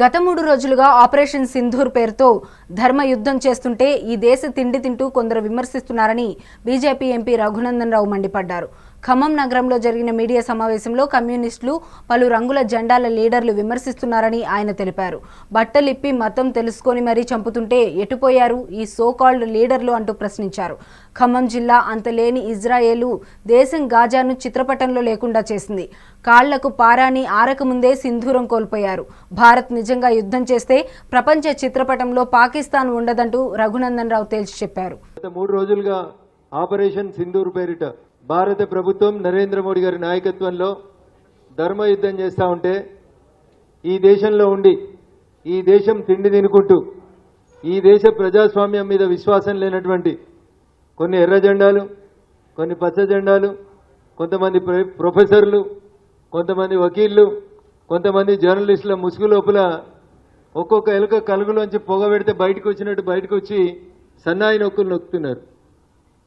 గత 3 రోజులుగా ఆపరేషన్ సింధూర్ పేరుతో ధర్మ యుద్ధం చేస్తుంటే ఈ దేశ తిండి తింటూ కొందరు విమర్శిస్తున్నారని బీజేపీ ఎంపీ రఘునందన్ రావు మండిపడ్డారు. ఖమ్మం నగరంలో జరిగిన మీడియా సమావేశంలో కమ్యూనిస్టులు పలు రంగుల జెండాల లీడర్లు విమర్శిస్తున్నారని ఆయన తెలిపారు. బట్టలిప్పి మతం తెలుసుకొని మరీ చంపుతుంటే ఎటుపోయారు ఈ సో కాల్డ్ లీడర్లు అంటూ ప్రశ్నించారు. ఖమ్మం జిల్లా అంతలేని ఇజ్రాయేలు దేశం గాజాను చిత్రపటంలో లేకుండా చేసింది. కాళ్లకు పారాని ఆరకముందే సింధూరం కోల్పోయారు. భారత్ నిజంగా యుద్ధం చేస్తే ప్రపంచ చిత్రపటంలో పాకిస్తాన్ ఉండదంటూ రఘునందన్ రావు తేల్చి చెప్పారు. 3 రోజులుగా ఆపరేషన్ సింధూర్ పేరిట భారత ప్రభుత్వం నరేంద్ర మోడీ గారి నాయకత్వంలో ధర్మ యుద్ధం చేస్తూ ఉంటే ఈ దేశంలో ఉండి ఈ దేశం తిండి తినుకుంటూ ఈ దేశ ప్రజాస్వామ్యం మీద విశ్వాసం లేనటువంటి కొన్ని ఎర్ర జెండాలు, కొన్ని పచ్చ జెండాలు, కొంతమంది ప్రొఫెసర్లు, కొంతమంది వకీళ్లు, కొంతమంది జర్నలిస్టుల ముసుగు లోపల ఒక్కొక్క ఎలుక కలుగులోంచి పొగ పెడితే బయటకు వచ్చినట్టు బయటకు వచ్చి సన్నాయి నొక్కులు నొక్కుతున్నారు.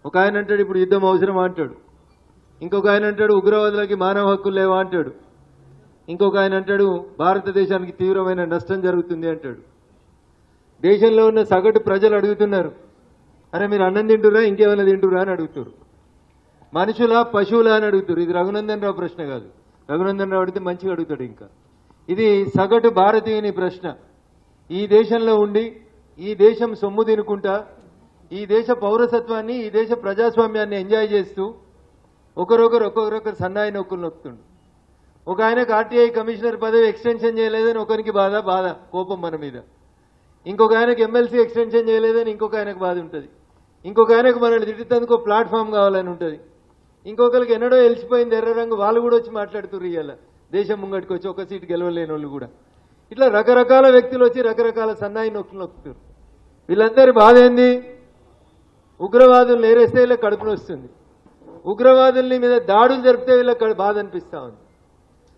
ఒక ఆయన అంటాడు ఇప్పుడు యుద్ధం అవసరం అంటాడు, ఇంకొక ఆయన అంటాడు ఉగ్రవాదులకి మానవ హక్కులు లేవా అంటాడు, ఇంకొక ఆయన అంటాడు భారతదేశానికి తీవ్రమైన నష్టం జరుగుతుంది అంటాడు. దేశంలో ఉన్న సగటు ప్రజలు అడుగుతున్నారు, అరే మీరు అన్నం తింటురా ఇంకేమైనా తింటురా అని అడుగుతారు. మనుషులా పశువులా అని అడుగుతారు. ఇది రఘునందన్ రావు ప్రశ్న కాదు. రఘునందన్ రావు అడిగితే మంచిగా అడుగుతాడు. ఇంకా ఇది సగటు భారతీయుని ప్రశ్న. ఈ దేశంలో ఉండి ఈ దేశం సొమ్ము తినుకుంటా ఈ దేశ పౌరసత్వాన్ని ఈ దేశ ప్రజాస్వామ్యాన్ని ఎంజాయ్ చేస్తూ ఒక్కొక్కరు సన్నాయి నొక్కులు నొక్కుతుండు. ఒక ఆయనకు ఆర్టీఐ కమిషనర్ పదవి ఎక్స్టెన్షన్ చేయలేదని ఒకరికి బాధ కోపం మన మీద, ఇంకొక ఆయనకు ఎమ్మెల్సీ ఎక్స్టెన్షన్ చేయలేదని ఇంకొక ఆయనకు బాధ ఉంటుంది, ఇంకొక ఆయనకు మనల్ని తిట్టేందుకు ప్లాట్ఫామ్ కావాలని ఉంటుంది, ఇంకొకరికి ఎన్నడో వెలిసిపోయింది ఎర్ర రంగు వాళ్ళు కూడా వచ్చి మాట్లాడుతున్నారు. ఇవాళ దేశం ముంగటికి వచ్చి ఒక సీటు గెలవలేని వాళ్ళు కూడా ఇట్లా రకరకాల వ్యక్తులు వచ్చి రకరకాల సన్నాయి నొక్కులు నొక్కుతారు. వీళ్ళందరి బాధ ఏంది? ఉగ్రవాదులు నేరేస్తే వీళ్ళకి కడుపును వస్తుంది, ఉగ్రవాదుల్ని మీద దాడులు జరిపితే వీళ్ళకి బాధ అనిపిస్తా ఉంది.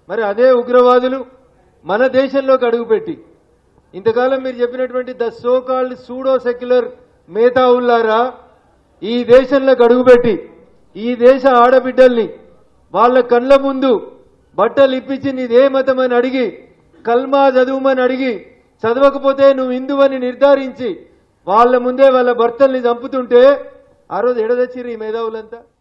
మరి అదే ఉగ్రవాదులు మన దేశంలోకి అడుగుపెట్టి ఇంతకాలం మీరు చెప్పినటువంటి the so called pseudo secular మేధావుల్లారా ఈ దేశంలోకి అడుగుపెట్టి ఈ దేశ ఆడబిడ్డల్ని వాళ్ళ కళ్ళ ముందు బట్టలు ఇప్పించి నీదే మతం అని అడిగి కల్మా చదువుమని అడిగి చదవకపోతే నువ్వు హిందువని నిర్ధారించి వాళ్ళ ముందే వాళ్ళ భర్తల్ని చంపుతుంటే ఆ రోజు ఎడదచ్చిరు ఈ మేధావులంతా.